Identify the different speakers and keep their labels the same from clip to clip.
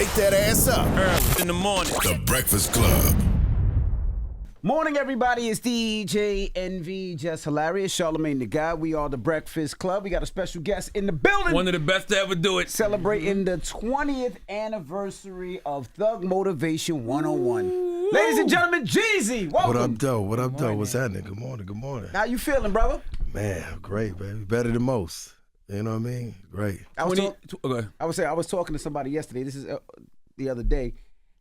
Speaker 1: Wake that ass up.
Speaker 2: Early in the morning.
Speaker 1: The Breakfast Club.
Speaker 3: Morning, everybody. It's DJ NV, Jess Hilarious, Charlamagne the Guy. We are the Breakfast Club. We got a special guest in the building.
Speaker 2: One of the best to ever do it.
Speaker 3: Celebrating the 20th anniversary of Thug Motivation 101. Ladies and gentlemen, JayZ. Welcome.
Speaker 4: What up, though? What up, though? What's happening? Good morning. Good morning.
Speaker 3: How you feeling, brother?
Speaker 4: Man, great, baby. Better than most. You know what I mean? Great.
Speaker 3: I was talking to somebody yesterday. This is the other day.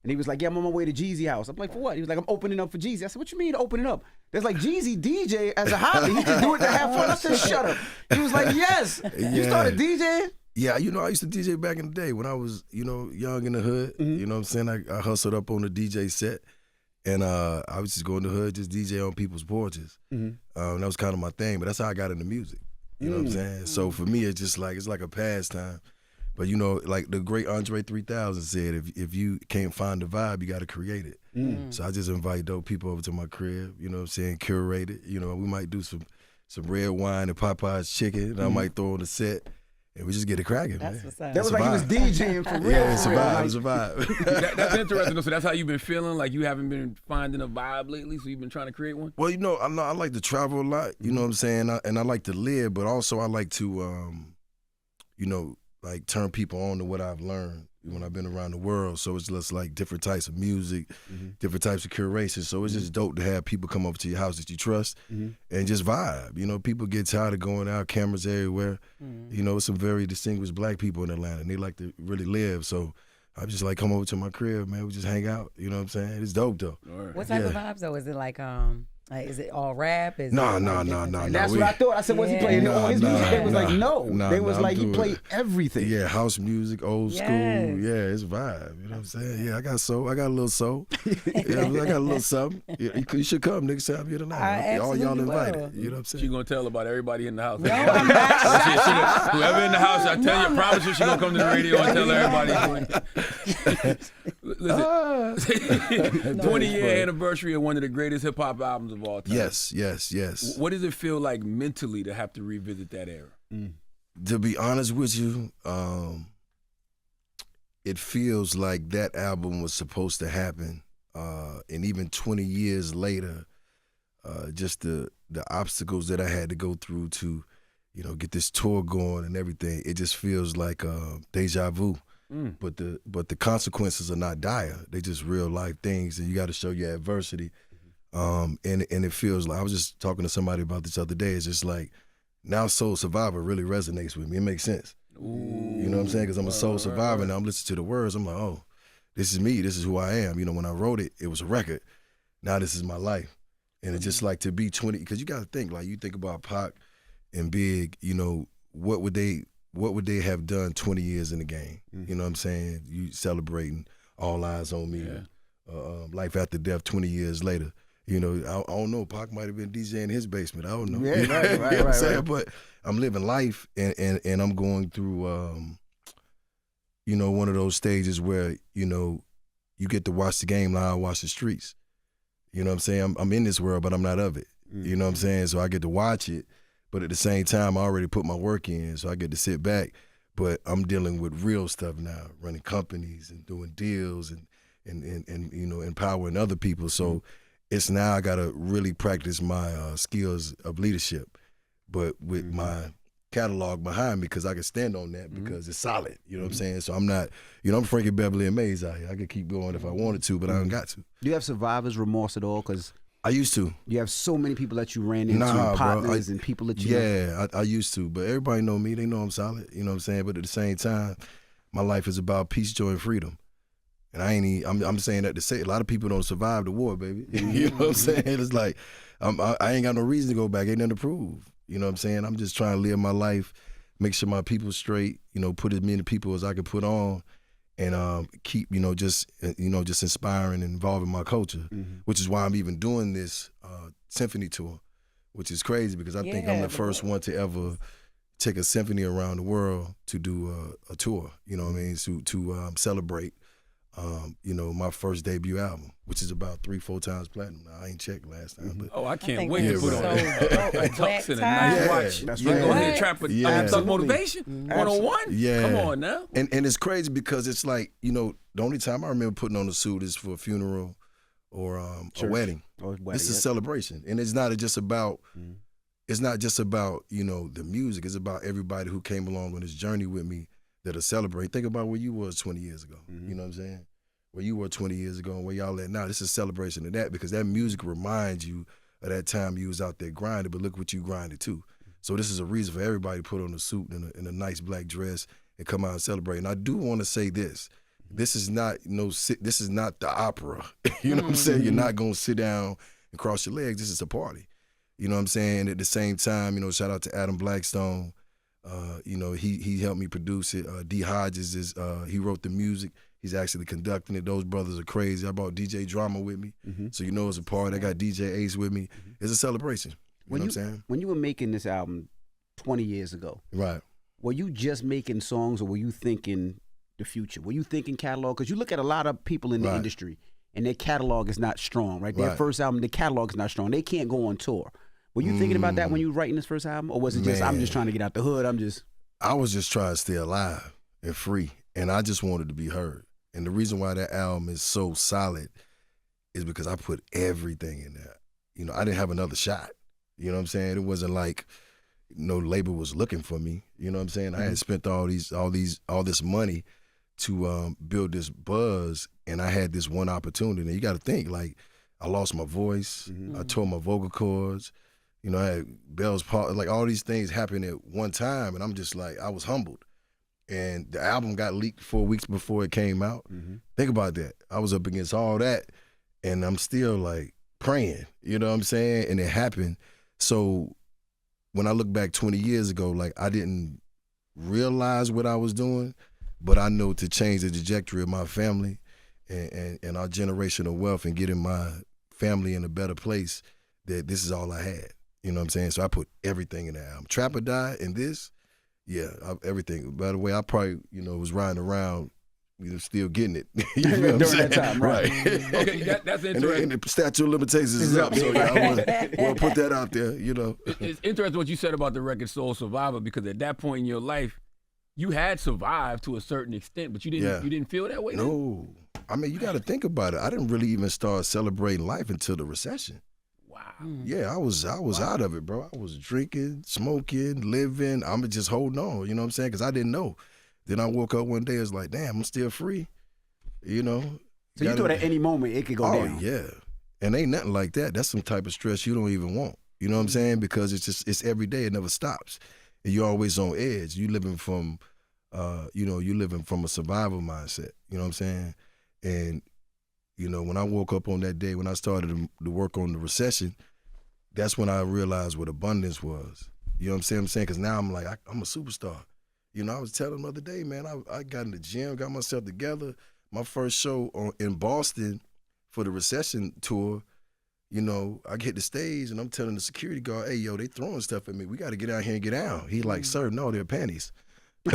Speaker 3: And he was like, yeah, I'm on my way to Jeezy house. I'm like, for what? He was like, I'm opening up for Jeezy. I said, what you mean opening up? There's like Jeezy DJ as a hobby. He can do it to have fun. I said, shut up. He was like, yes. Yeah. You started DJing?
Speaker 4: Yeah, I used to DJ back in the day when I was, young in the hood. Mm-hmm. You know what I'm saying? I hustled up on the DJ set. And I was just going to the hood, just DJ on people's porches. Mm-hmm. That was kind of my thing. But that's how I got into music. You know what I'm saying? So for me, it's like a pastime. But like the great Andre 3000 said, if you can't find the vibe, you got to create it. So I just invite dope people over to my crib, you know what I'm saying, curate it. We might do some red wine and Popeye's chicken, and I might throw on the set, and we just get it cracking, man.
Speaker 3: That was like he was DJing for real.
Speaker 4: Yeah, it's a vibe. It's a vibe.
Speaker 2: That's interesting. So that's how you've been feeling? Like you haven't been finding a vibe lately, so you've been trying to create one?
Speaker 4: Well, I like to travel a lot, you know what I'm saying, and I like to live, but also I like to, like turn people on to what I've learned when I've been around the world. So it's just like different types of music, different types of curation. So it's just dope to have people come over to your house that you trust and just vibe. People get tired of going out, cameras everywhere. Some very distinguished black people in Atlanta, and they like to really live. So I just like come over to my crib, man. We just hang out. You know what I'm saying? It's dope though.
Speaker 5: Right. What type of vibes though? Is it like is it all rap?
Speaker 4: No.
Speaker 3: That's what I thought. I said, was he playing all his music? They was like, no. They was like, he played everything.
Speaker 4: Yeah, house music, old school. Yeah, it's vibe. You know what I'm saying? Yeah, I got soul. I got a little soul. I got a little something. You should come next time you're tonight. All y'all invited. You know what I'm saying?
Speaker 2: She's going to tell about everybody in the house.
Speaker 5: No, I'm not.
Speaker 2: Whoever in the house, I tell you, promise you she's going to come to the radio and tell everybody. Listen, 20-year anniversary of one of the greatest hip-hop albums of all time.
Speaker 4: Yes.
Speaker 2: What does it feel like mentally to have to revisit that era?
Speaker 4: To be honest with you, it feels like that album was supposed to happen. And even 20 years later, just the obstacles that I had to go through to, get this tour going and everything, it just feels like deja vu. But the consequences are not dire. They just real life things, and you got to show your adversity. And it feels like, I was just talking to somebody about this other day, it's just like, now Soul Survivor really resonates with me. It makes sense.
Speaker 2: Ooh.
Speaker 4: You know what I'm saying? Because I'm a soul survivor, and I'm listening to the words. I'm like, oh, this is me. This is who I am. When I wrote it, it was a record. Now this is my life. And it's just like to be 20, because you got to think, like you think about Pac and Big, what would they have done 20 years in the game? You know what I'm saying? You celebrating All Eyes on Me, Life After Death 20 years later. I don't know. Pac might have been DJing in his basement. I don't know.
Speaker 3: Yeah, right.
Speaker 4: You know what I'm saying? But I'm living life, and I'm going through, one of those stages where, you get to watch the game like I watch the streets. You know what I'm saying? I'm in this world, but I'm not of it. You know what I'm saying? So I get to watch it, but at the same time, I already put my work in, so I get to sit back. But I'm dealing with real stuff now, running companies and doing deals and empowering other people. So it's now I got to really practice my skills of leadership, but with my catalog behind me, because I can stand on that because it's solid. You know what I'm saying? So I'm not, I'm Frankie Beverly and Maze out here. I could keep going if I wanted to, but I don't got to.
Speaker 3: Do you have survivor's remorse at all? Because
Speaker 4: I used to.
Speaker 3: You have so many people that you ran into, partners and people that you
Speaker 4: I used to, but everybody know me. They know I'm solid. You know what I'm saying? But at the same time, my life is about peace, joy, and freedom. And I'm saying that to say a lot of people don't survive the war, baby. You know what I'm saying? It's like I ain't got no reason to go back. Ain't nothing to prove. You know what I'm saying? I'm just trying to live my life, make sure my people's straight. Put as many people as I can put on, and keep just inspiring and involving my culture. Which is why I'm even doing this symphony tour, which is crazy because I think I'm the first one to ever take a symphony around the world to do a tour. You know what I mean? To celebrate you know, my first debut album, which is about 3-4 times platinum. I ain't checked last time, but
Speaker 2: Oh, I can't
Speaker 5: think
Speaker 2: wait to
Speaker 5: it's
Speaker 2: put on
Speaker 5: so
Speaker 2: a
Speaker 5: dope.
Speaker 2: tux and a
Speaker 5: Black
Speaker 2: nice
Speaker 5: tie.
Speaker 2: watch.
Speaker 3: That's
Speaker 2: You
Speaker 3: right.
Speaker 2: go ahead and trap a
Speaker 4: Yeah.
Speaker 2: Thug Motivation 101.
Speaker 4: Yeah.
Speaker 2: Come on now.
Speaker 4: and it's crazy because it's like, you know, the only time I remember putting on a suit is for a funeral or a
Speaker 3: Church.
Speaker 4: wedding.
Speaker 3: Or wedding,
Speaker 4: This is a
Speaker 3: yeah.
Speaker 4: celebration, and it's not just about. It's not just about, you know, the music. It's about everybody who came along on this journey with me that are celebrating. Think about where you was 20 years ago. You know what I'm saying? Where you were 20 years ago and where y'all at now. This is a celebration of that because that music reminds you of that time you was out there grinding, but look what you grinded too. So this is a reason for everybody to put on a suit and a nice black dress and come out and celebrate. And I do want to say this. This is not this is not the opera. You know what I'm saying? You're not going to sit down and cross your legs. This is a party. You know what I'm saying? And at the same time, you know, shout out to Adam Blackstone. You know, he helped me produce it. D. Hodges he wrote the music. He's actually conducting it. Those brothers are crazy. I brought DJ Drama with me, so you know it's a party. I got DJ Ace with me. It's a celebration. You know what I'm saying?
Speaker 3: When you were making this album 20 years ago,
Speaker 4: Right.
Speaker 3: were you just making songs or were you thinking the future? Were you thinking catalog? Because you look at a lot of people in the
Speaker 4: Right.
Speaker 3: industry and their catalog is not strong, right? Their
Speaker 4: Right.
Speaker 3: first album, the catalog is not strong. They can't go on tour. Were you thinking about that when you were writing this first album? Or was it just, I'm
Speaker 4: Man.
Speaker 3: just trying to get out the hood,
Speaker 4: I was just trying to stay alive and free, and I just wanted to be heard. And the reason why that album is so solid is because I put everything in there. You know, I didn't have another shot. You know what I'm saying? It wasn't like no label was looking for me. You know what I'm saying? I had spent all this money to build this buzz, and I had this one opportunity. And you got to think, like, I lost my voice. I tore my vocal cords. You know, I had Bell's palsy. Like, all these things happened at one time, and I'm just like, I was humbled. And the album got leaked 4 weeks before it came out. Think about that. I was up against all that, and I'm still, like, praying. You know what I'm saying? And it happened. So when I look back 20 years ago, like, I didn't realize what I was doing, but I know to change the trajectory of my family and our generational wealth and getting my family in a better place, that this is all I had. You know what I'm saying? So I put everything in the album. Trap or Die and this, everything. By the way, I probably, you know, was riding around, you know, still getting it. You know what I'm
Speaker 3: During
Speaker 4: saying?
Speaker 3: that time, right.
Speaker 2: Okay, that's interesting.
Speaker 4: And the statute of limitations is up, so yeah, I want to put that out there, you know.
Speaker 2: It's interesting what you said about the record Soul Survivor, because at that point in your life, you had survived to a certain extent, but you didn't feel that way. then?
Speaker 4: No. I mean, you got to think about it. I didn't really even start celebrating life until the recession.
Speaker 2: Wow.
Speaker 4: Yeah, I was out of it, bro. I was drinking, smoking, living. I'm just holding on, you know what I'm saying? Because I didn't know. Then I woke up one day, it's like, damn, I'm still free, you know?
Speaker 3: So you thought at any moment it could go down?
Speaker 4: Oh, yeah. And ain't nothing like that. That's some type of stress you don't even want. You know what I'm saying? Because it's every day. It never stops. And you're always on edge. You living from, you living from a survival mindset. You know what I'm saying? And, you know, when I woke up on that day, when I started to work on the recession, that's when I realized what abundance was. You know what I'm saying? Because now I'm like, I'm a superstar. You know, I was telling them the other day, man, I got in the gym, got myself together. My first show in Boston for the recession tour, you know, I hit the stage and I'm telling the security guard, hey, yo, they throwing stuff at me. We got to get out here and get out. He like, sir, no, they're panties. I'm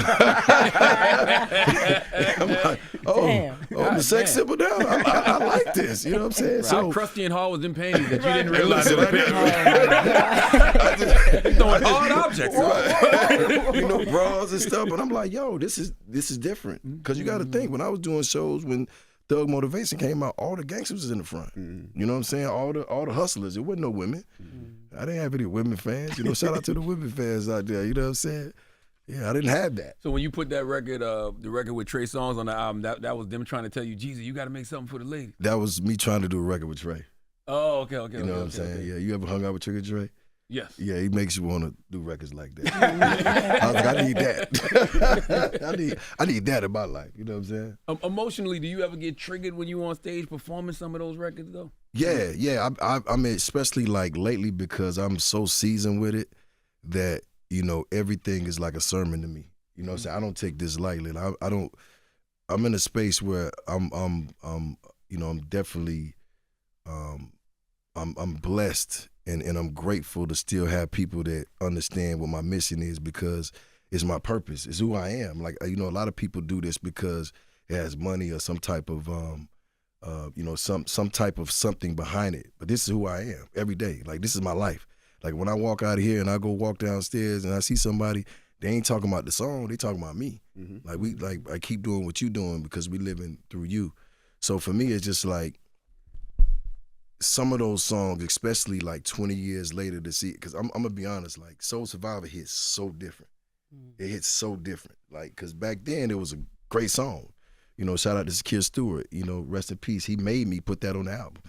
Speaker 4: like, the sex symbol down. I like this. You know what I'm saying?
Speaker 2: Right. How crusty and hard was them panties that you didn't realize
Speaker 4: Listen,
Speaker 2: they were panties? Throwing hard objects.
Speaker 4: Right. You know, bras and stuff. But I'm like, yo, this is different. Because you got to think, when I was doing shows, when Thug Motivation came out, all the gangsters was in the front. You know what I'm saying? All the hustlers. There wasn't no women. I didn't have any women fans. You know, shout out to the women fans out there. You know what I'm saying? Yeah, I didn't have that.
Speaker 2: So when you put that record, the record with Trey Songz on the album, that was them trying to tell you, JayZ, you got to make something for the lady.
Speaker 4: That was me trying to do a record with Trey.
Speaker 2: Oh, okay.
Speaker 4: You know what I'm saying? Yeah, you ever hung out with Trigger Dre?
Speaker 2: Yes.
Speaker 4: Yeah, he makes you want to do records like that. I was like, I need that. I need that in my life. You know what I'm saying?
Speaker 2: Emotionally, do you ever get triggered when you on stage performing some of those records, though?
Speaker 4: Yeah. I mean, especially like lately, because I'm so seasoned with it that, you know, everything is like a sermon to me. You know what I'm saying? I don't take this lightly. I'm in a space where I'm definitely, I'm blessed and I'm grateful to still have people that understand what my mission is, because it's my purpose. It's who I am. Like, you know, a lot of people do this because it has money or some type of some type of something behind it. But this is who I am every day. Like, this is my life. Like, when I walk out of here and I go walk downstairs and I see somebody, they ain't talking about the song, they talking about me. Like, I keep doing what you doing because we living through you. So for me, it's just like some of those songs, especially like 20 years later to see, because I'm gonna be honest, like Soul Survivor hits so different. It hits so different. Like, because back then it was a great song. You know, shout out to Zakir Stewart, you know, rest in peace. He made me put that on the album.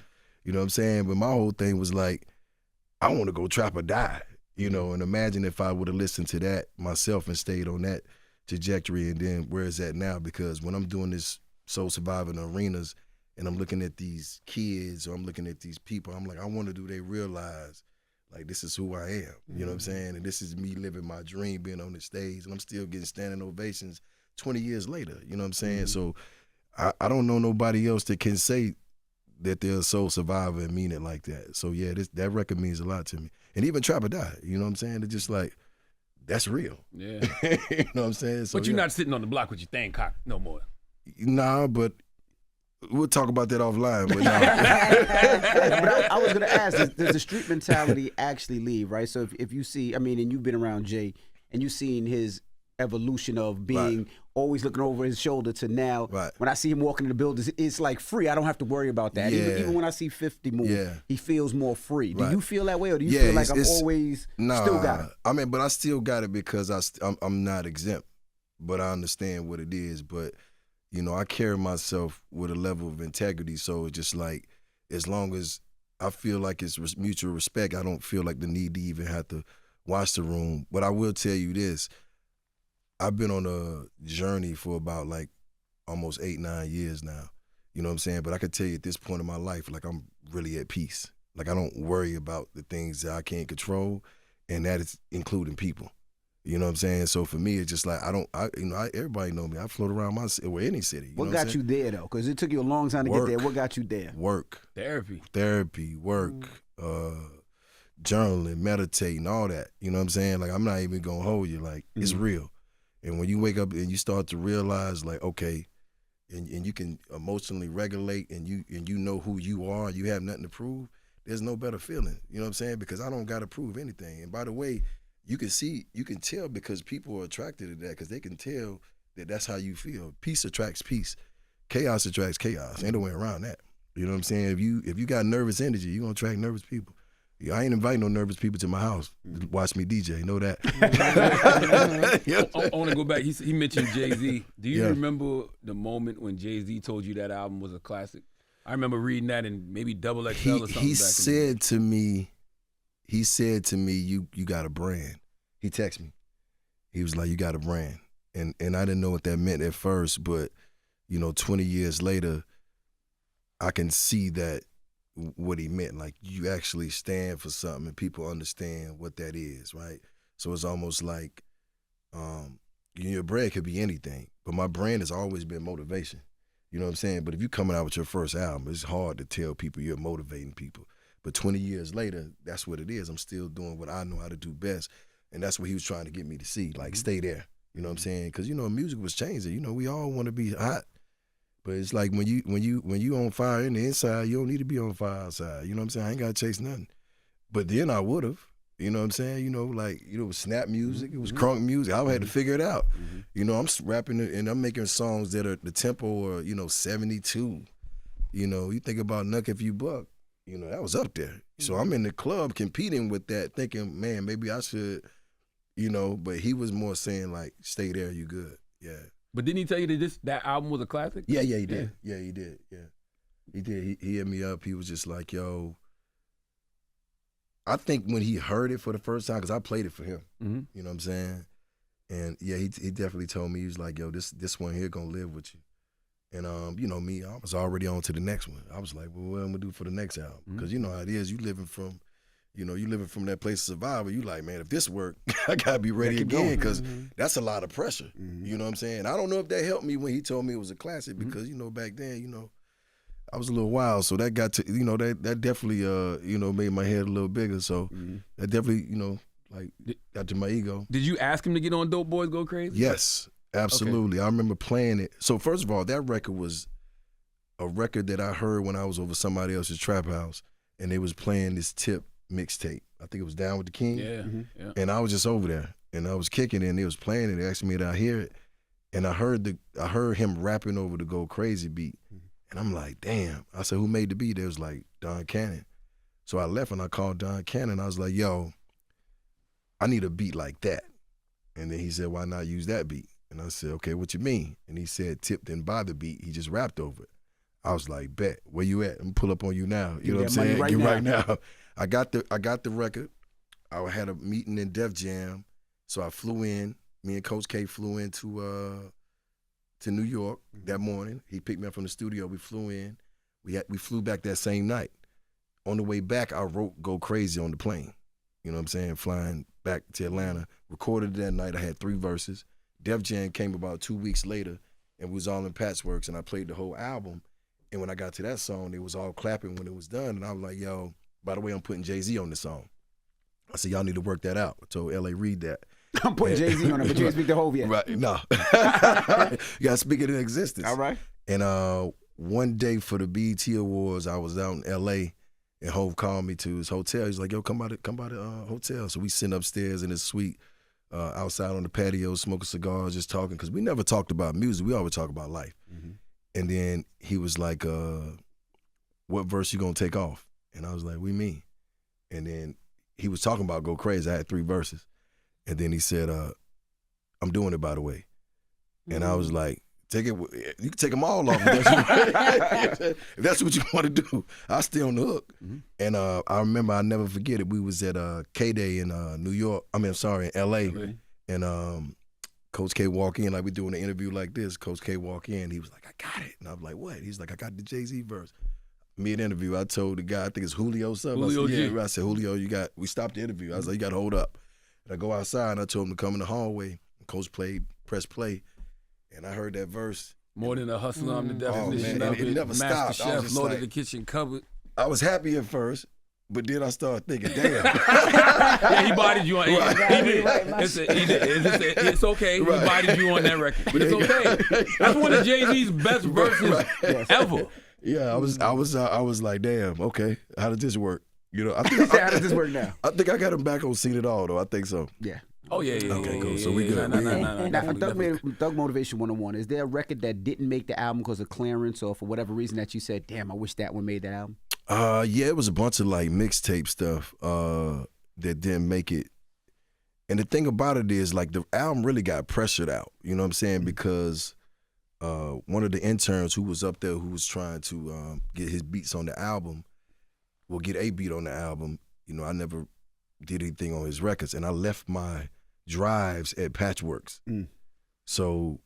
Speaker 4: You know what I'm saying? But my whole thing was like, I want to go trap or die, you know, and imagine if I would have listened to that myself and stayed on that trajectory, and then where is that now? Because when I'm doing this Soul Survivor in the arenas and I'm looking at these kids or I'm looking at these people, I'm like, I wonder do they realize, like, this is who I am, you know what I'm saying? And this is me living my dream, being on the stage, and I'm still getting standing ovations 20 years later, you know what I'm saying? So I don't know nobody else that can say that they're a soul survivor and mean it like that. So yeah, that record means a lot to me. And even Trap or Die, you know what I'm saying? It's just like, that's real.
Speaker 2: Yeah.
Speaker 4: You know what I'm saying? So,
Speaker 2: but you're not sitting on the block with your thing cocked no more.
Speaker 4: Nah, but we'll talk about that offline. But,
Speaker 3: but I was going to ask, does the street mentality actually leave, right? So if you see, I mean, and you've been around Jay, and you've seen his evolution of being always looking over his shoulder to now, when I see him walking in the buildings, it's like free. I don't have to worry about that.
Speaker 4: Yeah.
Speaker 3: Even when I see 50 move, he feels more free. Do you feel that way, or do you
Speaker 4: Yeah,
Speaker 3: feel like I'm always still got it?
Speaker 4: I mean, but I still got it because I'm not exempt, but I understand what it is. But, you know, I carry myself with a level of integrity, so it's just like, as long as I feel like it's mutual respect, I don't feel like the need to even have to watch the room. But I will tell you this, I've been on a journey for about like almost 8-9 years now. You know what I'm saying? But I can tell you at this point in my life, like, I'm really at peace. Like, I don't worry about the things that I can't control, and that is including people. You know what I'm saying? So for me, it's just like, everybody know me. I float around or any city.
Speaker 3: What got you there though? Because it took you a long time to get there. What got you there?
Speaker 4: Work. Therapy, work, journaling, meditating, all that. You know what I'm saying? Like, I'm not even gonna hold you. Like, it's real. And when you wake up and you start to realize, like, okay, and you can emotionally regulate, and you know who you are, you have nothing to prove, there's no better feeling. You know what I'm saying? Because I don't got to prove anything. And by the way, you can tell because people are attracted to that, because they can tell that that's how you feel. Peace attracts peace. Chaos attracts chaos. Ain't no way around that. You know what I'm saying? If you got nervous energy, you're going to attract nervous people. I ain't inviting no nervous people to my house to watch me DJ. Know that.
Speaker 2: I want to go back. He mentioned JayZ. Do you remember the moment when JayZ told you that album was a classic? I remember reading that in maybe XXL or something.
Speaker 4: He said to me, you got a brand. He texted me. He was like, you got a brand. And I didn't know what that meant at first, but, you know, 20 years later, I can see that what he meant. Like, you actually stand for something and people understand what that is, right? So it's almost like your brand could be anything, but my brand has always been motivation. You know what I'm saying? But if you're coming out with your first album, it's hard to tell people you're motivating people. But 20 years later, that's what it is. I'm still doing what I know how to do best. And that's what he was trying to get me to see, like, stay there. You know what I'm saying? Because, you know, music was changing. You know, we all want to be hot. But it's like when you on fire in the inside, you don't need to be on fire outside. You know what I'm saying? I ain't got to chase nothing. But then I would have. You know what I'm saying? You know, like, you know, it was snap music. It was crunk music. I had to figure it out. You know, I'm rapping and I'm making songs that are the tempo or, you know, 72. You know, you think about Nuck If You Buck. You know, that was up there. So I'm in the club competing with that, thinking, man, maybe I should, you know, but he was more saying, like, stay there, you good. Yeah.
Speaker 2: But didn't he tell you that that album was a classic?
Speaker 4: Yeah, he did. Yeah, he did. Yeah. He did. He hit me up. He was just like, yo, I think when he heard it for the first time, because I played it for him, you know what I'm saying? And yeah, he definitely told me, he was like, yo, this one here gonna live with you. And you know me, I was already on to the next one. I was like, well, what am I gonna do for the next album? Because you know how it is, you living from that place of survival. You like, man, if this work, I gotta be ready again, because that's a lot of pressure. You know what I'm saying? I don't know if that helped me when he told me it was a classic, because, you know, back then, you know, I was a little wild, so that got to, you know, that definitely, you know, made my head a little bigger. So that definitely, you know, like, got to my ego.
Speaker 2: Did you ask him to get on Dope Boys Go Crazy?
Speaker 4: Yes. Absolutely. I remember playing it. So first of all, that record was a record that I heard when I was over somebody else's trap house, and they was playing this Tip mixtape. I think it was Down with the King.
Speaker 2: Yeah.
Speaker 4: And I was just over there, and I was kicking it, and they was playing it. They asked me did I hear it, and I heard him rapping over the Go Crazy beat, and I'm like, damn. I said, who made the beat? It was like Don Cannon. So I left and I called Don Cannon. I was like, yo, I need a beat like that. And then he said, why not use that beat? And I said, okay, what you mean? And he said, Tip didn't buy the beat. He just rapped over it. I was like, bet. Where you at? I'm gonna pull up on you now. You know what I'm saying? Right now. I got the record. I had a meeting in Def Jam. So I flew in. Me and Coach K flew in to New York that morning. He picked me up from the studio. We flew in. We flew back that same night. On the way back, I wrote Go Crazy on the plane. You know what I'm saying? Flying back to Atlanta. Recorded it that night. I had 3 verses. Def Jam came about 2 weeks later, and we was all in Patchworks, and I played the whole album. And when I got to that song, they was all clapping when it was done. And I was like, yo, by the way, I'm putting JayZ on this song. I said, y'all need to work that out. I told L.A. Reid that.
Speaker 3: I'm putting JayZ on it, but you didn't speak to Hov yet.
Speaker 4: Right, no. You got to speak it in existence.
Speaker 3: All right.
Speaker 4: And one day for the BET Awards, I was out in L.A., and Hov called me to his hotel. He's like, yo, come by the hotel. So we sitting upstairs in his suite, outside on the patio, smoking cigars, just talking, because we never talked about music. We always talk about life. Mm-hmm. And then he was like, what verse you gonna take off? And I was like, what do you mean? And then he was talking about Go Crazy. I had 3 verses. And then he said, I'm doing it, by the way. And I was like, take it. You can take them all off if that's what you want to do. I'll stay on the hook. Mm-hmm. And I remember, I'll never forget it. We was at K-Day in New York. in L.A. And Coach K walk in, like we doing an interview like this. Coach K walk in, he was like, I got it. And I was like, what? He's like, I got the JayZ verse. Mid-interview, I told the guy, I think it's Julio something. I said, Julio, we stopped the interview. I was like, you got to hold up. And I go outside, and I told him to come in the hallway. Coach press play, and I heard that verse.
Speaker 2: More than a hustler, I'm the definition of it.
Speaker 4: It never
Speaker 2: Master
Speaker 4: stopped.
Speaker 2: Chef, loaded the kitchen cupboard.
Speaker 4: I was happy at first, but then I started thinking, damn.
Speaker 2: Yeah, he bodied you on.
Speaker 4: Right.
Speaker 2: He did. It's okay. Right. He bodied you on that record, but it's okay. That's one of JayZ's best verses ever.
Speaker 4: Yeah, I was like, damn. Okay, how did this work? You know,
Speaker 3: how does this work now?
Speaker 4: I think I got him back on Seen It All, though. I think so.
Speaker 3: Yeah.
Speaker 2: Oh yeah.
Speaker 4: Okay, cool. So we good.
Speaker 3: Now, Thug Motivation 101. Is there a record that didn't make the album because of clearance or for whatever reason that you said, damn, I wish that one made the album?
Speaker 4: Yeah, it was a bunch of like mixtape stuff that didn't make it. And the thing about it is, like, the album really got pressured out. You know what I'm saying? Because one of the interns who was up there, who was trying to get his beats on the album, will get a beat on the album. You know, I never did anything on his records, and I left my drives at Patchworks. So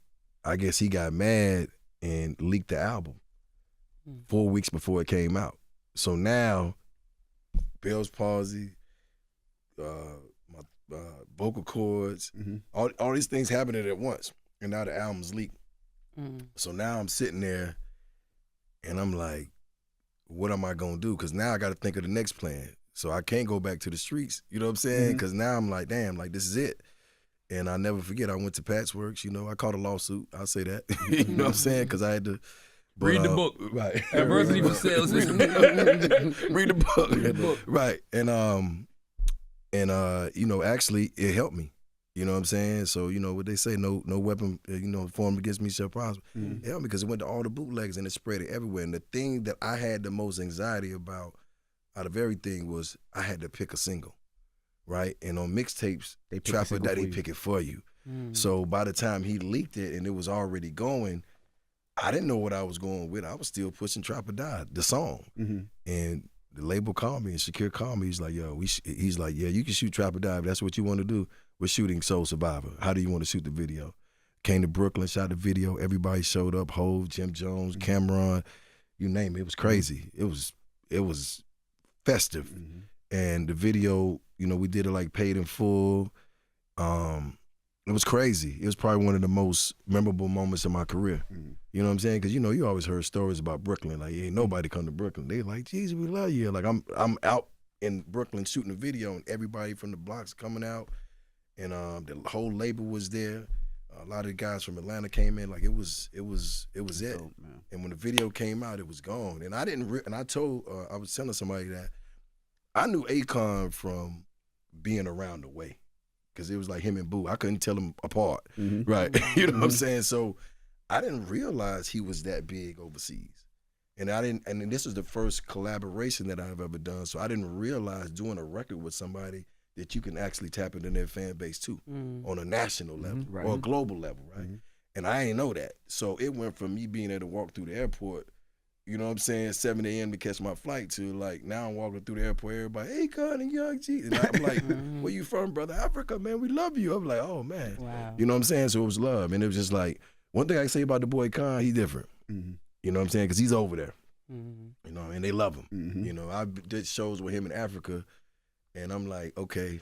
Speaker 4: I guess he got mad and leaked the album 4 weeks before it came out. So now, Bell's palsy, my vocal cords, all these things happening at once, and now the album's leaked. So now I'm sitting there, and I'm like, what am I gonna do? Because now I got to think of the next plan. So I can't go back to the streets. You know what I'm saying? Because now I'm like, damn, like, this is it. And I never forget, I went to Patchworks. You know, I caught a lawsuit. I'll say that. You know what I'm saying? Because I had to. But,
Speaker 2: read the book.
Speaker 4: Right.
Speaker 2: Adversity for sales.
Speaker 4: Read the book. Right. And you know, actually, it helped me. You know what I'm saying? So, you know, what they say, no weapon, formed against me shall prosper. It helped me because it went to all the bootlegs and it spread it everywhere. And the thing that I had the most anxiety about out of everything was I had to pick a single, right? And on mixtapes, Trap or Die, they pick it for you. So by the time he leaked it and it was already going, I didn't know what I was going with. I was still pushing Trap or Die, the song. And the label called me and Shakir called me. He's like, yo, he's like, yeah, you can shoot Trap or Die if that's what you want to do. We're shooting Soul Survivor. How do you want to shoot the video? Came to Brooklyn, shot the video. Everybody showed up. Hov, Jim Jones, Cameron, you name it. It was crazy. It was festive. And the video, you know, we did it like paid in full. It was crazy. It was probably one of the most memorable moments of my career. You know what I'm saying? Because, you know, you always heard stories about Brooklyn. Like, ain't nobody come to Brooklyn. They like, JayZ, we love you. Like, I'm out in Brooklyn shooting a video, and everybody from the blocks coming out. And the whole label was there. A lot of the guys from Atlanta came in, like it was it.
Speaker 3: Dope, man.
Speaker 4: And when the video came out, it was gone. And I didn't. And I told, I was telling somebody that I knew Akon from being around the way, because it was like him and Boo. I couldn't tell them apart, right? You know what I'm saying? So I didn't realize he was that big overseas, and I didn't. And this was the first collaboration that I've ever done. So I didn't realize doing a record with somebody that you can actually tap into their fan base too, on a national level or a global level, right? And I ain't know that. So it went from me being able to walk through the airport, you know what I'm saying, 7 a.m. to catch my flight, to like now I'm walking through the airport, everybody, hey, Con and Young G. And I'm like, where you from, brother? Africa, man, we love you. I'm like, oh, man.
Speaker 5: Wow.
Speaker 4: You know what I'm saying? So it was love. And it was just like, one thing I can say about the boy Con, he's different. You know what I'm saying? Because he's over there. You know, and they love him. You know, I did shows with him in Africa, and I'm like, okay,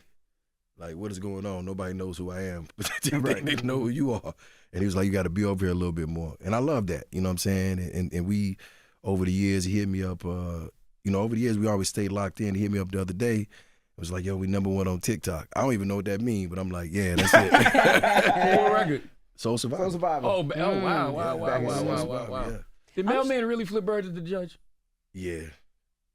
Speaker 4: like, what is going on? Nobody knows who I am. They know who you are. And he was like, you got to be over here a little bit more. And I love that, you know what I'm saying? And we, over the years, he hit me up, you know, over the years, we always stayed locked in. He hit me up the other day. It was like, yo, we #1 on TikTok. I don't even know what that means, but I'm like, yeah, that's it.
Speaker 2: What record?
Speaker 4: Soul Survivor.
Speaker 3: Soul Survivor.
Speaker 2: Oh, wow.
Speaker 4: Yeah.
Speaker 2: Did Mailman really flip birds at the judge?
Speaker 4: Yeah,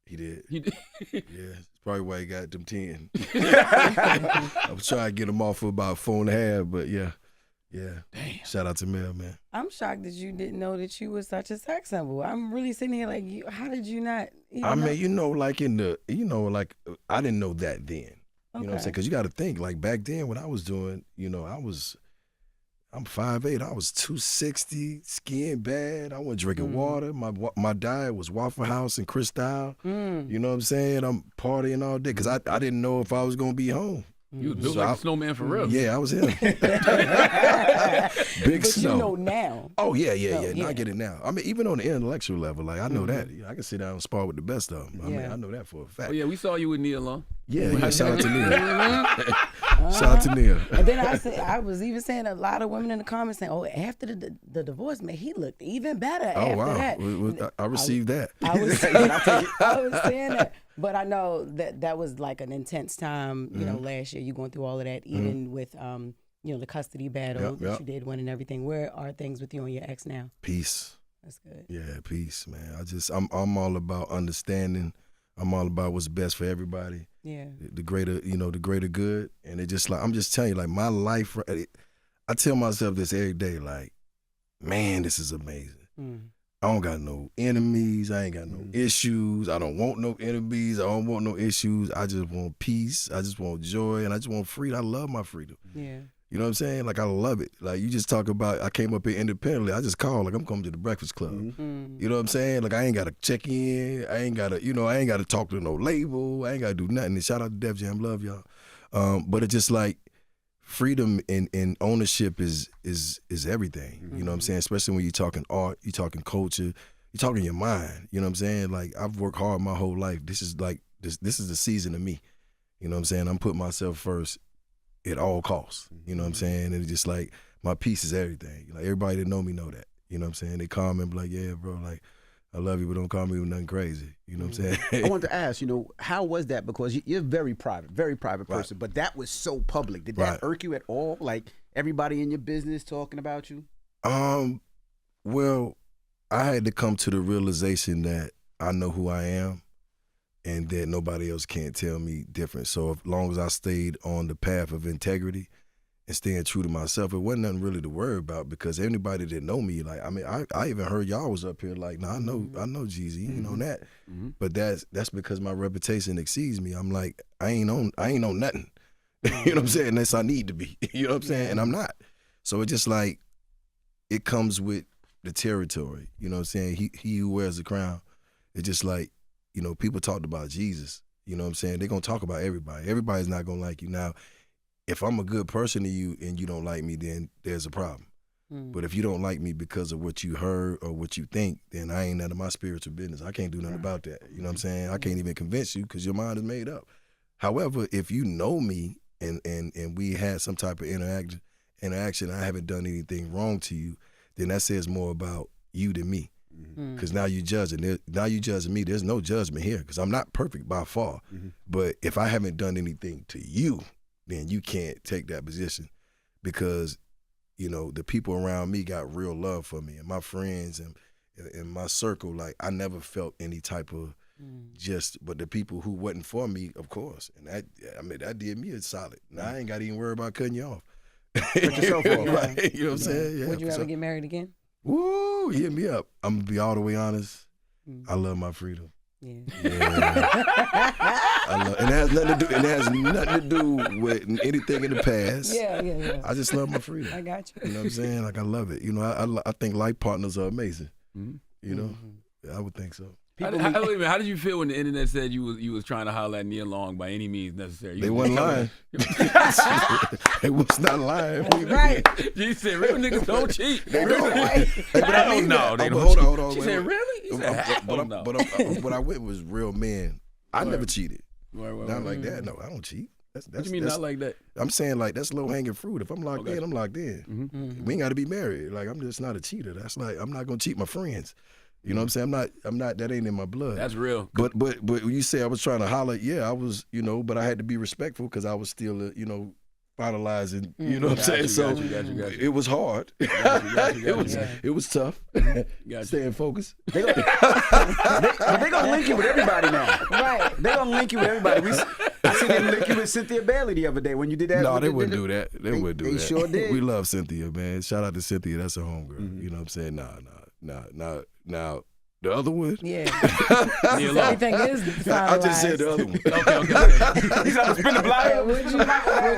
Speaker 4: he did.
Speaker 2: He did.
Speaker 4: Yeah, it's probably why he got them 10. I was trying to get him off for about 4.5, but yeah. Damn. Shout out to Mel, man.
Speaker 5: I'm shocked that you didn't know that you was such a sex symbol. I'm really sitting here like, how did you not?
Speaker 4: I mean, you know, like like I didn't know that then. You know what I'm saying? Because you got to think, like back then when I was doing, you know, I'm 5'8", I was 260, skin bad. I wasn't drinking water. My diet was Waffle House and Cristal. You know what I'm saying? I'm partying all day because I didn't know if I was going to be home.
Speaker 2: You was built like a snowman for real.
Speaker 4: Yeah, I was him. Big
Speaker 5: but
Speaker 4: snow.
Speaker 5: You know now.
Speaker 4: Oh, yeah. No, I get it now. I mean, even on the intellectual level, like, I know that. I can sit down and spar with the best of them. I mean, I know that for a fact.
Speaker 2: Oh, yeah, we saw you with Nia Long.
Speaker 4: Yeah, shout out to Nia. Shout out to Nia.
Speaker 5: And then I was even saying a lot of women in the comments saying, oh, after the divorce, man, he looked even better after that.
Speaker 4: I received that.
Speaker 5: I was saying that. But I know that was like an intense time, you know, last year. You going through all of that, even with, you know, the custody battle that you did win and everything. Where are things with you and your ex now?
Speaker 4: Peace.
Speaker 5: That's good. Yeah,
Speaker 4: peace, man. I'm all about understanding. I'm all about what's best for everybody.
Speaker 5: Yeah.
Speaker 4: The greater good. And it just like, I'm just telling you, like my life, I tell myself this every day, like, man, this is amazing. I don't got no enemies. I ain't got no issues. I don't want no enemies. I don't want no issues. I just want peace. I just want joy. And I just want freedom. I love my freedom.
Speaker 5: Yeah.
Speaker 4: You know what I'm saying? Like, I love it. Like, you just talk about, I came up here independently. I just called, like, I'm coming to the Breakfast Club. You know what I'm saying? Like, I ain't got to check in. I ain't got to talk to no label. I ain't got to do nothing. And shout out to Def Jam. Love y'all. But it's just like, freedom and ownership is everything. You know what I'm saying? Especially when you're talking art, you're talking culture, you're talking your mind. You know what I'm saying? Like, I've worked hard my whole life. This is like this is the season of me. You know what I'm saying? I'm putting myself first at all costs. You know what I'm saying? And it's just like, my peace is everything. Like, everybody that know me know that. You know what I'm saying? They call me and be like, yeah, bro, like, I love you, but don't call me with nothing crazy. You know what I'm saying?
Speaker 3: I wanted to ask, you know, how was that? Because you're very private person, but that was so public. Did that irk you at all? Like, everybody in your business talking about you?
Speaker 4: Well, I had to come to the realization that I know who I am and that nobody else can't tell me different. So as long as I stayed on the path of integrity and staying true to myself, it wasn't nothing really to worry about, because anybody that know me, like, I mean, I even heard y'all was up here like, I know JayZ, you know that. But that's because my reputation exceeds me. I'm like, I ain't on nothing. You know what I'm saying? Unless I need to be. You know what I'm saying? And I'm not. So it's just like, it comes with the territory. You know what I'm saying? He who wears the crown. It's just like, you know, people talked about Jesus. You know what I'm saying? They're gonna talk about everybody. Everybody's not gonna like you. Now, if I'm a good person to you and you don't like me, then there's a problem. But if you don't like me because of what you heard or what you think, then I ain't none of my spiritual business. I can't do nothing about that. You know what I'm saying? I can't even convince you because your mind is made up. However, if you know me and we had some type of interaction, I haven't done anything wrong to you, then that says more about you than me. Because now you're judging. Now you judging me. There's no judgment here because I'm not perfect by far. But if I haven't done anything to you, then you can't take that position, because you know, the people around me got real love for me, and my friends and my circle. Like I never felt any type of but the people who wasn't for me, of course, and that did me a solid. Now I ain't got to even worry about cutting you off.
Speaker 3: Cut yourself off.
Speaker 4: Right? You know what I'm saying? Yeah.
Speaker 5: Would you ever get married again?
Speaker 4: Woo! Hit me up. I'm gonna be all the way honest. I love my freedom.
Speaker 5: Yeah.
Speaker 4: And it has nothing to do. It has nothing to do with anything in the past.
Speaker 5: Yeah.
Speaker 4: I just love my freedom.
Speaker 5: I got you.
Speaker 4: You know what I'm saying? Like I love it. You know, I think life partners are amazing. You know, I would think so.
Speaker 2: How did you feel when the internet said you was trying to holler at Nia Long by any means necessary?
Speaker 4: They wasn't lying. They was not lying.
Speaker 5: Right.
Speaker 2: She said, real niggas don't cheat.
Speaker 4: They don't.
Speaker 2: But I don't know. They don't
Speaker 4: Hold
Speaker 2: cheat.
Speaker 4: on.
Speaker 2: She said, really? He said, hell no.
Speaker 4: But what I went was real men. I never cheated. Not like that. No, I don't cheat.
Speaker 2: What you mean not like that?
Speaker 4: I'm saying like that's low hanging fruit. If I'm locked in, I'm locked in. We ain't got to be married. Like I'm just not a cheater. That's like I'm not gonna cheat my friends. You know what I'm saying? I'm not. That ain't in my blood.
Speaker 2: That's real.
Speaker 4: But when you say I was trying to holler, yeah, I was. You know, but I had to be respectful because I was still, you know, finalizing. You know what I'm saying?
Speaker 2: Got you.
Speaker 4: It was hard. It was tough. Staying focused.
Speaker 3: They gonna link you with everybody now. Right. They gonna link you with everybody. I seen them link you with Cynthia Bailey the other day when you did that.
Speaker 4: No, they wouldn't do that. They wouldn't do that.
Speaker 3: They sure did.
Speaker 4: We love Cynthia, man. Shout out to Cynthia. That's a homegirl. You know what I'm saying? Now, the other one?
Speaker 5: Yeah. Everything is finalized.
Speaker 4: I just said the other one.
Speaker 2: Okay.
Speaker 3: He's gonna spin the block.
Speaker 5: Would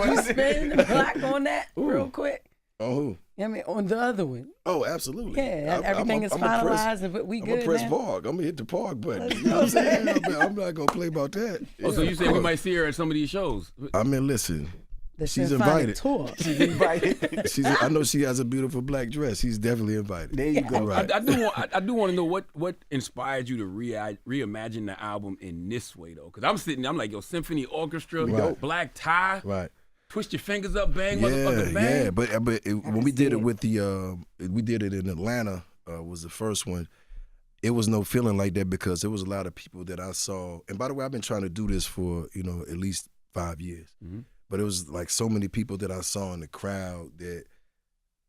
Speaker 5: you spin the block on that real quick?
Speaker 4: On who?
Speaker 5: I mean, on the other one.
Speaker 4: Oh, absolutely.
Speaker 5: Yeah, everything is finalized. We good
Speaker 4: I'm gonna press
Speaker 5: now?
Speaker 4: park. I'm gonna hit the park button. You know what I'm saying? I'm not gonna play about that.
Speaker 2: Oh, so you say we might see her at some of these shows?
Speaker 4: I mean, listen.
Speaker 5: The
Speaker 4: She's
Speaker 5: Symphonic
Speaker 4: invited.
Speaker 5: Tour.
Speaker 3: She's invited.
Speaker 4: I know she has a beautiful black dress. She's definitely invited.
Speaker 3: There you go.
Speaker 4: Right.
Speaker 2: I do want to know what inspired you to reimagine the album in this way though, because I'm like, yo, symphony orchestra, black tie,
Speaker 4: Right.
Speaker 2: twist your fingers up, bang, motherfucker, bang.
Speaker 4: Yeah, but when we did it with we did it in Atlanta, was the first one. It was no feeling like that because there was a lot of people that I saw. And by the way, I've been trying to do this for, you know, at least 5 years. But it was like so many people that I saw in the crowd that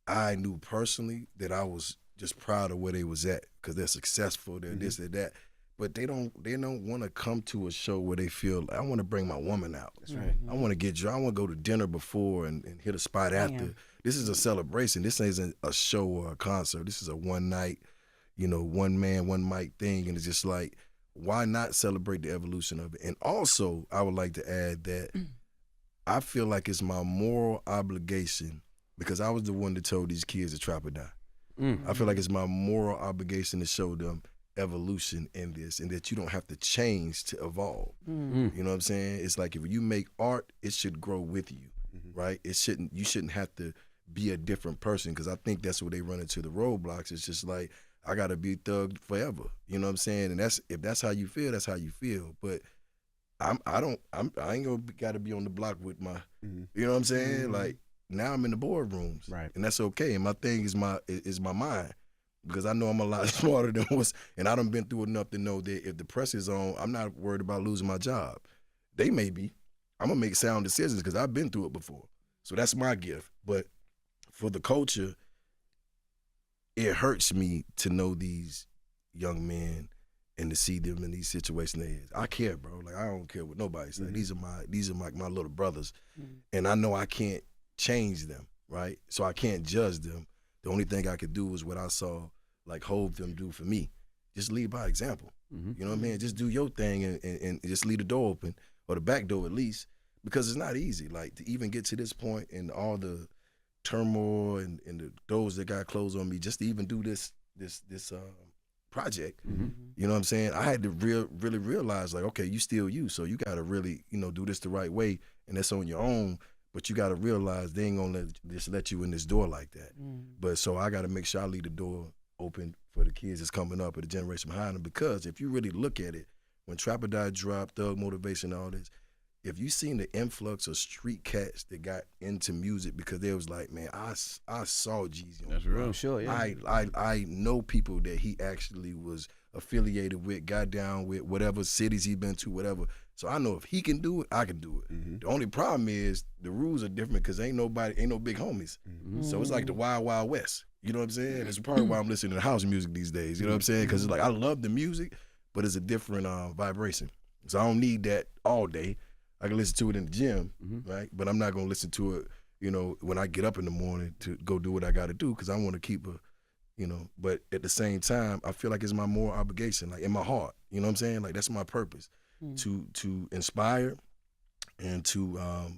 Speaker 4: I knew personally that I was just proud of where they was at because they're successful, they're this, they're that. But they don't want to come to a show where they feel like, I want to bring my woman out. That's right. I want to get drunk. I want to go to dinner before and hit a spot after. This is a celebration. This isn't a show or a concert. This is a one night, you know, one man, one mic thing. And it's just like, why not celebrate the evolution of it? And also, I would like to add that I feel like it's my moral obligation because I was the one that told these kids to trap or die. I feel like it's my moral obligation to show them evolution in this and that you don't have to change to evolve. You know what I'm saying? It's like if you make art, it should grow with you, right? You shouldn't have to be a different person because I think that's where they run into the roadblocks. It's just like, I gotta be thugged forever. You know what I'm saying? And if that's how you feel, that's how you feel. But I ain't gonna gotta be on the block with my, you know what I'm saying? Like now I'm in the boardrooms, right? And that's okay. And my thing is my mind, because I know I'm a lot smarter than and I done been through enough to know that if the press is on, I'm not worried about losing my job. They may be. I'm gonna make sound decisions because I've been through it before. So that's my gift. But for the culture, it hurts me to know these young men and to see them in these situations. I care, bro. Like I don't care what nobody says. These are my little brothers, and I know I can't change them, right? So I can't judge them. The only thing I could do is what I saw, like Hov them do for me. Just lead by example. You know what I mean? Just do your thing and just leave the door open, or the back door at least, because it's not easy. Like to even get to this point and all the turmoil and the doors that got closed on me, just to even do this project. You know what I'm saying? I had to really realize, like, okay, you still you, so you got to really, you know, do this the right way, and that's on your own. But you got to realize they ain't gonna let you in this door like that. But so I got to make sure I leave the door open for the kids that's coming up or the generation behind them. Because if you really look at it, when Trap or Die dropped, Thug Motivation, all this, if you seen the influx of street cats that got into music because they was like, man, I saw Jeezy on
Speaker 2: That's
Speaker 4: the
Speaker 2: real.
Speaker 4: road.
Speaker 3: Sure, yeah.
Speaker 4: I know people that he actually was affiliated with, got down with, whatever cities he been to, whatever. So I know if he can do it, I can do it.
Speaker 3: Mm-hmm.
Speaker 4: The only problem is the rules are different because ain't no big homies.
Speaker 3: Mm-hmm.
Speaker 4: So it's like the Wild Wild West. You know what I'm saying? That's probably why I'm listening to house music these days. You know what I'm saying? Because it's like I love the music, but it's a different vibration. So I don't need that all day. I can listen to it in the gym, right? But I'm not gonna listen to it, you know, when I get up in the morning to go do what I got to do because I want to keep a, you know. But at the same time, I feel like it's my moral obligation, like in my heart. You know what I'm saying? Like that's my purpose, to inspire, and to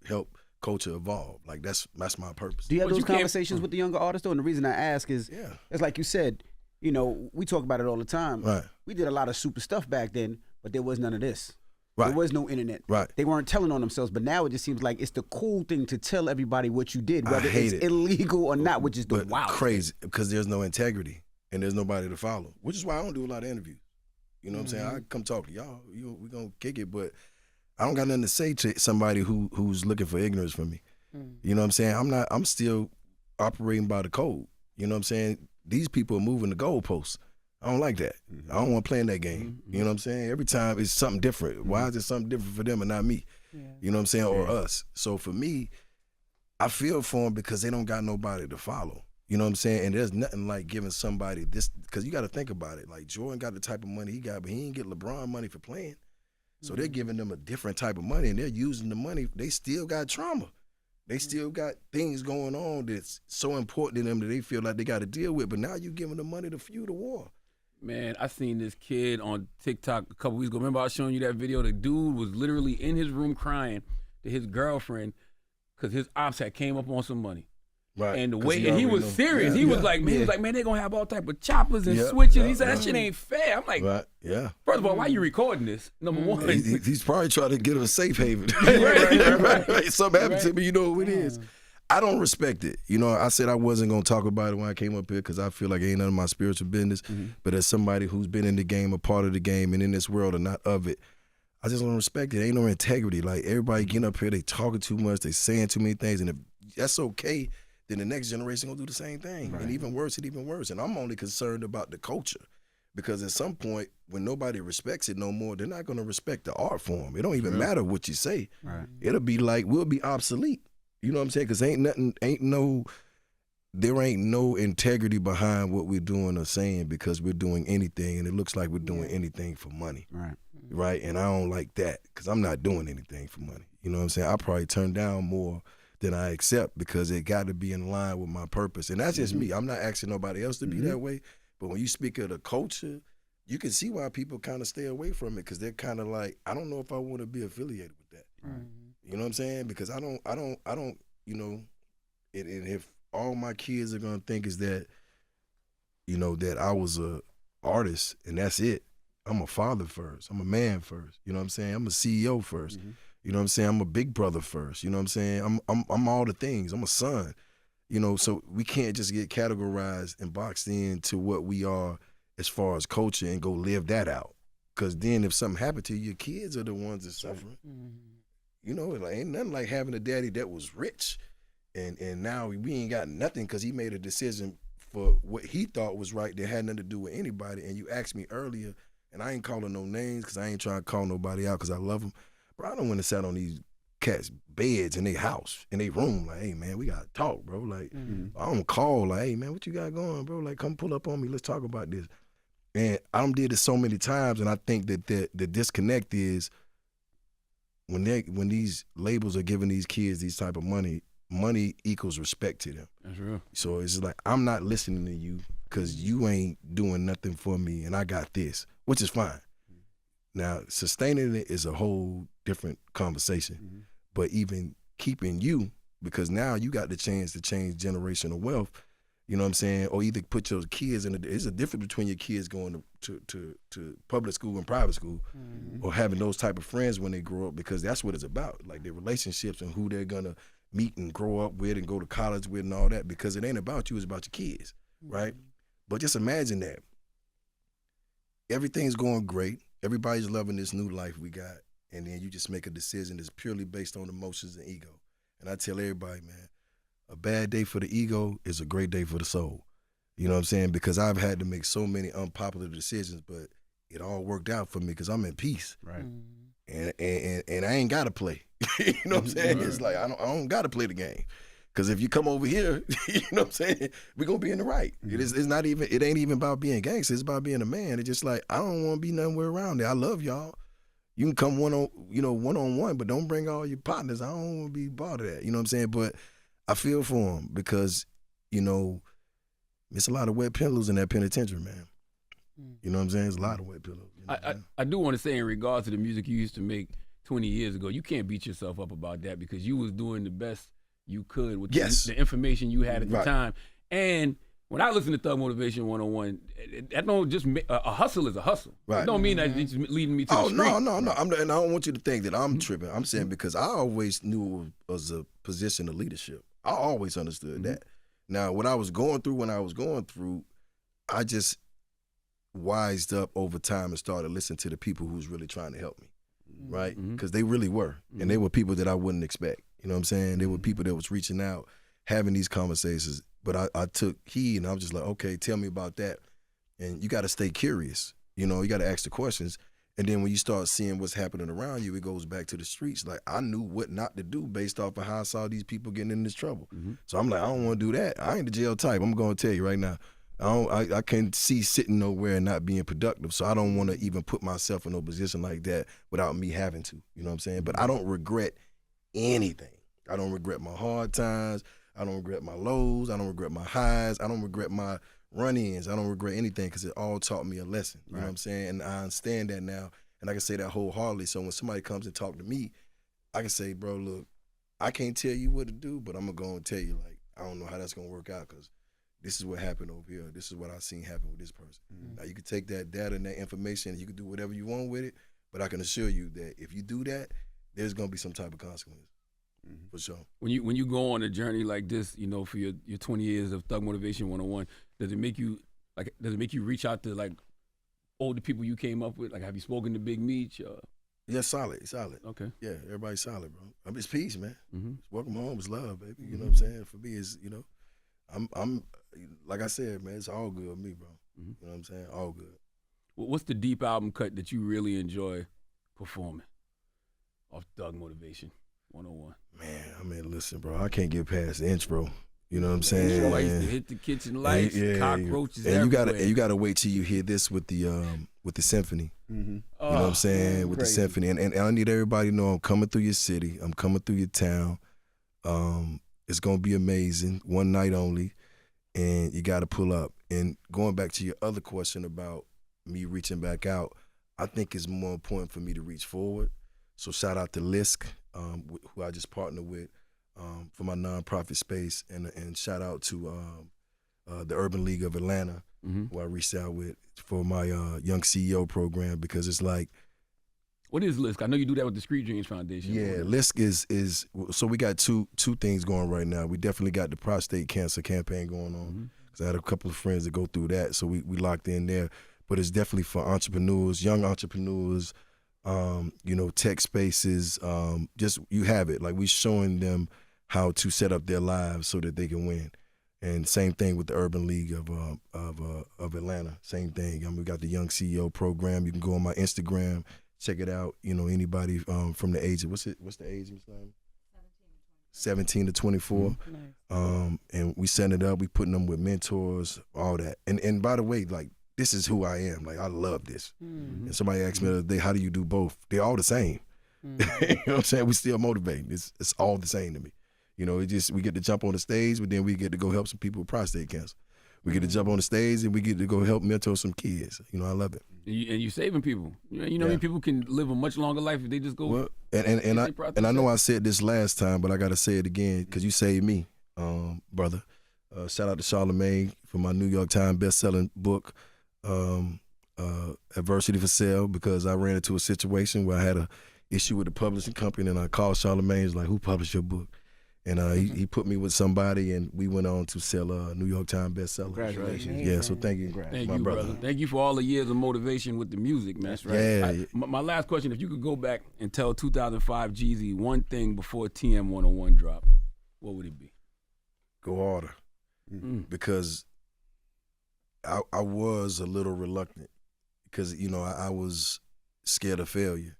Speaker 4: help culture evolve. Like that's my purpose.
Speaker 3: Do you have
Speaker 2: But
Speaker 3: those
Speaker 2: you can't-
Speaker 3: conversations with the younger artists though? And the reason I ask is, it's like you said, you know, we talk about it all the time.
Speaker 4: Right.
Speaker 3: We did a lot of super stuff back then, but there was none of this.
Speaker 4: Right.
Speaker 3: There was no internet.
Speaker 4: Right.
Speaker 3: They weren't telling on themselves, but now it just seems like it's the cool thing to tell everybody what you did, whether
Speaker 4: hate
Speaker 3: it's
Speaker 4: it.
Speaker 3: illegal or not, which is the
Speaker 4: But
Speaker 3: wild.
Speaker 4: crazy because there's no integrity and there's nobody to follow, which is why I don't do a lot of interviews. You know what I'm saying? I come talk to y'all. We gonna kick it, but I don't got nothing to say to somebody who's looking for ignorance from me. You know what I'm saying? I'm still operating by the code. You know what I'm saying? These people are moving the goalposts. I don't like that. I don't want to play in that game. You know what I'm saying? Every time it's something different. Why is it something different for them and not me? You know what I'm saying? Or us. So for me, I feel for them because they don't got nobody to follow. You know what I'm saying? And there's nothing like giving somebody this, because you got to think about it. Like Jordan got the type of money he got, but he ain't get LeBron money for playing. So they're giving them a different type of money, and they're using the money. They still got trauma. They still got things going on that's so important to them that they feel like they got to deal with. But now you giving them money to fuel the war.
Speaker 2: Man, I seen this kid on TikTok a couple weeks ago. Remember I was showing you that video? The dude was literally in his room crying to his girlfriend because his ops had came up on some money.
Speaker 4: Right.
Speaker 2: And the
Speaker 4: 'Cause
Speaker 2: way, and he was serious.
Speaker 4: Yeah,
Speaker 2: he was
Speaker 4: yeah,
Speaker 2: like, man, he was
Speaker 4: yeah.
Speaker 2: like, man, they gonna have all type of choppers and
Speaker 4: Yeah,
Speaker 2: switches.
Speaker 4: yeah,
Speaker 2: He said, that
Speaker 4: yeah.
Speaker 2: shit ain't fair. I'm like,
Speaker 4: Right, yeah.
Speaker 2: first of all, why you recording this? Number one.
Speaker 4: He's probably trying to get him a safe haven.
Speaker 2: Right.
Speaker 4: Something happened to me, you know who it is. I don't respect it. You know, I said I wasn't going to talk about it when I came up here because I feel like it ain't none of my spiritual business. But as somebody who's been in the game, a part of the game, and in this world and not of it, I just don't respect it. Ain't no integrity. Like, everybody getting up here, they talking too much, they saying too many things, and if that's okay, then the next generation gonna do the same thing. Right. And even worse, And I'm only concerned about the culture. Because at some point, when nobody respects it no more, they're not gonna respect the art form. It don't even matter what you say.
Speaker 3: Right.
Speaker 4: It'll be like, we'll be obsolete. You know what I'm saying? Because there ain't no integrity behind what we're doing or saying because we're doing anything, and it looks like we're doing anything for money.
Speaker 3: Right.
Speaker 4: Right? And I don't like that because I'm not doing anything for money. You know what I'm saying? I probably turn down more than I accept because it got to be in line with my purpose. And that's just me. I'm not asking nobody else to be that way. But when you speak of the culture, you can see why people kind of stay away from it because they're kind of like, I don't know if I want to be affiliated with that. Right. You know what I'm saying? Because I don't, you know, and if all my kids are going to think is that, you know, that I was a artist and that's it. I'm a father first. I'm a man first. You know what I'm saying? I'm a CEO first. You know what I'm saying? I'm a big brother first. You know what I'm saying? I'm all the things. I'm a son. You know, so we can't just get categorized and boxed into what we are as far as culture and go live that out. Because then if something happened to you, your kids are the ones that suffering. You know, like, ain't nothing like having a daddy that was rich and now we ain't got nothing because he made a decision for what he thought was right that had nothing to do with anybody. And you asked me earlier, and I ain't calling no names because I ain't trying to call nobody out because I love them. Bro, I don't want to sit on these cats' beds in their house, in their room, like, hey, man, we got to talk, bro. Like, I don't call, like, hey, man, what you got going, bro? Like, come pull up on me. Let's talk about this. And I done did this so many times, and I think that the disconnect is when these labels are giving these kids these type of money equals respect to them.
Speaker 2: That's real.
Speaker 4: So it's just like, I'm not listening to you because you ain't doing nothing for me, and I got this, which is fine. Now, sustaining it is a whole different conversation. But even keeping you, because now you got the chance to change generational wealth, you know what I'm saying? Or either put your kids in there's a difference between your kids going to public school and private school or having those type of friends when they grow up, because that's what it's about, like their relationships and who they're going to meet and grow up with and go to college with and all that, because it ain't about you, it's about your kids, right? But just imagine that. Everything's going great. Everybody's loving this new life we got. and then you just make a decision that's purely based on emotions and ego. And I tell everybody, man, a bad day for the ego is a great day for the soul. You know what I'm saying? Because I've had to make so many unpopular decisions, but it all worked out for me because I'm in peace.
Speaker 3: Right.
Speaker 4: And I ain't got to play. You know what I'm saying? It's like I don't got to play the game. Because if you come over here, you know what I'm saying, we're going to be in the right. It ain't even about being gangster. It's about being a man. It's just like, I don't want to be nowhere around there. I love y'all. You can come one-on-one, but don't bring all your partners. I don't want to be part of that. You know what I'm saying? But I feel for them because, you know, it's a lot of wet pillows in that penitentiary, man. You know what I'm saying? It's a lot of wet pillows. You know
Speaker 2: I do want to say in regards to the music you used to make 20 years ago, you can't beat yourself up about that because you was doing the best you could with the information you had at the time. And when I listen to Thug Motivation 101, that don't just a hustle is a hustle. Right. It don't mean that it's leading me to the street.
Speaker 4: No. And I don't want you to think that I'm tripping. I'm saying because I always knew it was a position of leadership. I always understood that. Now, what I was going through, I just wised up over time and started listening to the people who was really trying to help me, right? Because they really were. And they were people that I wouldn't expect. You know what I'm saying? They were people that was reaching out, having these conversations. But I took heed and I was just like, okay, tell me about that. And you got to stay curious. You know, you got to ask the questions. And then when you start seeing what's happening around you, it goes back to the streets. Like, I knew what not to do based off of how I saw these people getting in this trouble. So I'm like, I don't want to do that. I ain't the jail type. I'm going to tell you right now. I can't see sitting nowhere and not being productive. So I don't want to even put myself in no position like that without me having to. You know what I'm saying? But I don't regret anything. I don't regret my hard times. I don't regret my lows. I don't regret my highs. I don't regret my run-ins. I don't regret anything because it all taught me a lesson. You know what I'm saying? And I understand that now, and I can say that wholeheartedly. So when somebody comes and talk to me, I can say, bro, look, I can't tell you what to do, but I'm going to tell you, like, I don't know how that's going to work out because this is what happened over here. This is what I've seen happen with this person. Now, you can take that data and that information and you can do whatever you want with it, but I can assure you that if you do that, there's going to be some type of consequence. For sure.
Speaker 2: When you go on a journey like this, you know, for your 20 years of Thug Motivation 101, does it make you reach out to like older people you came up with? Like, have you spoken to Big Meech?
Speaker 4: Yeah, solid.
Speaker 2: Okay.
Speaker 4: Yeah, everybody's solid, bro. I mean, it's peace, man. It's welcome home. It's love, baby. You know what I'm saying? For me, it's, you know, I'm like I said, man, it's all good with me, bro. You know what I'm saying? All good.
Speaker 2: What's the deep album cut that you really enjoy performing off Thug Motivation 101?
Speaker 4: Man, I mean, listen, bro, I can't get past the intro. You know what I'm saying?
Speaker 2: I used to hit the kitchen lights, cockroaches
Speaker 4: and
Speaker 2: everywhere.
Speaker 4: you gotta wait till you hear this with the symphony. You know what I'm saying? With the symphony, and I need everybody to know I'm coming through your city. I'm coming through your town. It's gonna be amazing. One night only, and you gotta pull up. And going back to your other question about me reaching back out, I think it's more important for me to reach forward. So shout out to Lisk, who I just partnered with for my nonprofit space, and shout out to the Urban League of Atlanta, who I reached out with for my Young CEO program, because it's like,
Speaker 2: what is Lisk? I know you do that with the Street Dreams Foundation.
Speaker 4: Yeah, Lisk is so we got two things going right now. We definitely got the prostate cancer campaign going on, because I had a couple of friends that go through that, so we locked in there. But it's definitely for entrepreneurs, young entrepreneurs, you know, tech spaces, just you have it. Like, we showing them how to set up their lives so that they can win. And same thing with the Urban League of Atlanta. Same thing. I mean, we got the Young CEO program. You can go on my Instagram, check it out. You know, anybody from the age of, what's the age, Ms. Lyman? 17 to 24. And we setting it up. We putting them with mentors, all that. And by the way, like, this is who I am. Like, I love this. And somebody asked me the other day, how do you do both? They're all the same. You know what I'm saying? We still motivating. It's all the same to me. You know, we get to jump on the stage, but then we get to go help some people with prostate cancer. We get to jump on the stage and we get to go help mentor some kids. You know, I love it.
Speaker 2: And you saving people. You know, people can live a much longer life if they just go.
Speaker 4: Well, and I know I said this last time, but I got to say it again because you saved me, brother. Shout out to Charlamagne for my New York Times best-selling book, Adversity for Sale, because I ran into a situation where I had a issue with the publishing company, and I called Charlamagne. He's like, who published your book? And he put me with somebody, and we went on to sell a New York Times bestseller.
Speaker 3: Congratulations.
Speaker 4: Yeah, so thank you.
Speaker 2: Thank
Speaker 4: my
Speaker 2: you,
Speaker 4: brother.
Speaker 2: Thank you for all the years of motivation with the music, man.
Speaker 3: That's right.
Speaker 4: Yeah.
Speaker 2: My last question, if you could go back and tell 2005 JayZ one thing before TM 101 dropped, what would it be?
Speaker 4: Go harder. Because I was a little reluctant because, you know, I was scared of failure.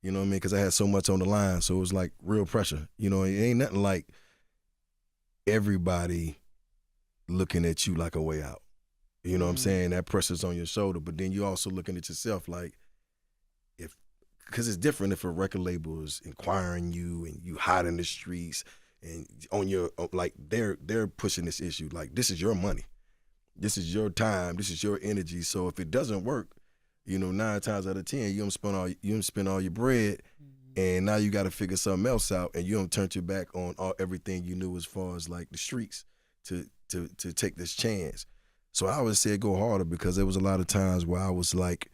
Speaker 4: You know what I mean? Because I had so much on the line, so it was like real pressure. You know, it ain't nothing like everybody looking at you like a way out. You know what I'm saying? That pressure's on your shoulder, but then you also looking at yourself like, because it's different if a record label is inquiring you and you hot in the streets and on your, like they're pushing this issue. Like, this is your money. This is your time. This is your energy. So if it doesn't work, you know, 9 times out of 10, you don't spend all your bread, and now you got to figure something else out, and you don't turn your back on everything you knew as far as like the streets to take this chance. So I always said go harder, because there was a lot of times where I was like,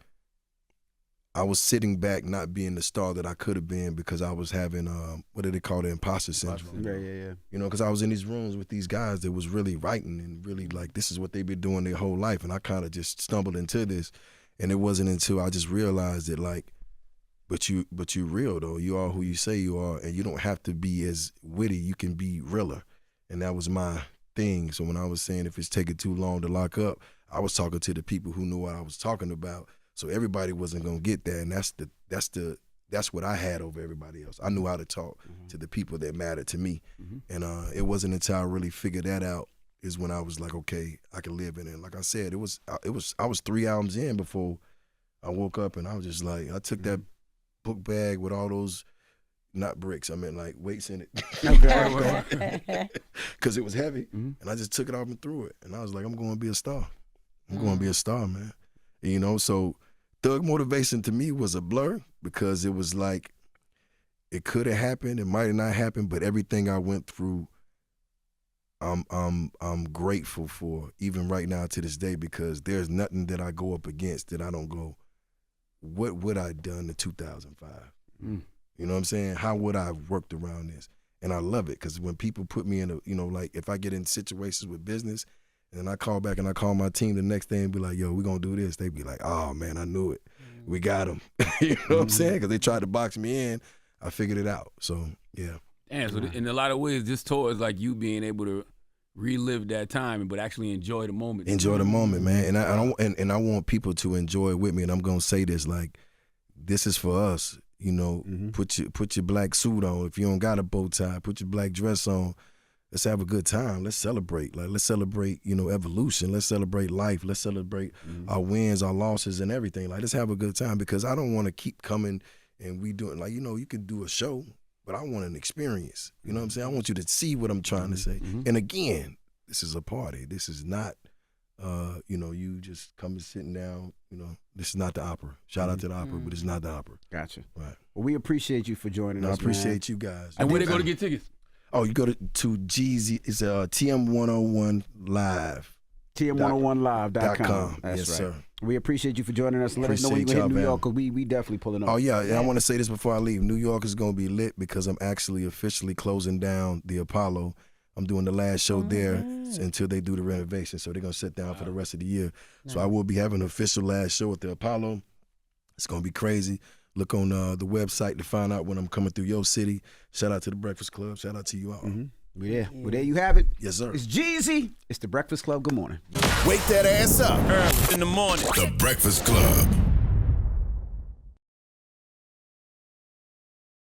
Speaker 4: I was sitting back not being the star that I could have been because I was having, what do they call it, imposter syndrome.
Speaker 3: Yeah.
Speaker 4: You know, because I was in these rooms with these guys that was really writing and really like, this is what they've been doing their whole life, and I kind of just stumbled into this. And it wasn't until I just realized that, like, but you real though. You are who you say you are, and you don't have to be as witty. You can be realer, and that was my thing. So when I was saying if it's taking too long to lock up, I was talking to the people who knew what I was talking about. So everybody wasn't gonna get that, and that's what I had over everybody else. I knew how to talk to the people that mattered to me, and it wasn't until I really figured that out is when I was like, okay, I can live in it. Like I said, I was 3 albums in before I woke up, and I was just like, I took that book bag with all those, not bricks, I meant like weights in it, because it was heavy, and I just took it off and threw it, and I was like, I'm going to be a star. I'm going to be a star, man. You know, so Thug Motivation to me was a blur, because it was like, it could have happened, it might have not happened, but everything I went through, I'm grateful for, even right now to this day, because there's nothing that I go up against that I don't go, what would I have done in 2005? You know what I'm saying? How would I have worked around this? And I love it, because when people put me in a, you know, like if I get in situations with business and I call back and I call my team the next day and be like, yo, we're going to do this. They be like, oh man, I knew it. We got him. You know what I'm saying? Because they tried to box me in. I figured it out. So, yeah.
Speaker 2: And so in a lot of ways, this tour is like you being able to relive that time, but actually enjoy the moment.
Speaker 4: Enjoy the moment, man. And I want people to enjoy it with me. And I'm gonna say this, like, this is for us. You know, put your black suit on. If you don't got a bow tie, put your black dress on. Let's have a good time. Let's celebrate. Like, let's celebrate, you know, evolution. Let's celebrate life. Let's celebrate our wins, our losses, and everything. Like, let's have a good time, because I don't want to keep coming and we doing, like, you know, you can do a show, but I want an experience. You know what I'm saying? I want you to see what I'm trying to say. And again, this is a party. This is not, you know, you just coming sitting down. You know, this is not the opera. Shout out to the opera, but it's not the opera.
Speaker 3: Gotcha.
Speaker 4: Right.
Speaker 3: Well, we appreciate you for joining us.
Speaker 4: I appreciate you guys.
Speaker 2: And where they go to get tickets?
Speaker 4: Oh, you go to JayZ. It's TM101 Live.
Speaker 3: TM101live.com. That's
Speaker 4: yes,
Speaker 3: right.
Speaker 4: sir.
Speaker 3: We appreciate you for joining us. Let us know when you
Speaker 4: Appreciate
Speaker 3: hit New
Speaker 4: y'all,
Speaker 3: York, because we definitely pulling up.
Speaker 4: Oh, yeah, and I want to say this before I leave. New York is going to be lit, because I'm actually officially closing down the Apollo. I'm doing the last show there until they do the renovation, so they're going to sit down for the rest of the year. So I will be having an official last show at the Apollo. It's going to be crazy. Look on the website to find out when I'm coming through your city. Shout out to the Breakfast Club. Shout out to you all.
Speaker 3: Well, yeah. Well, there you have it.
Speaker 4: Yes, sir.
Speaker 3: It's JayZ. It's the Breakfast Club. Good morning.
Speaker 1: Wake that ass up.
Speaker 6: Early in the morning.
Speaker 1: The Breakfast Club.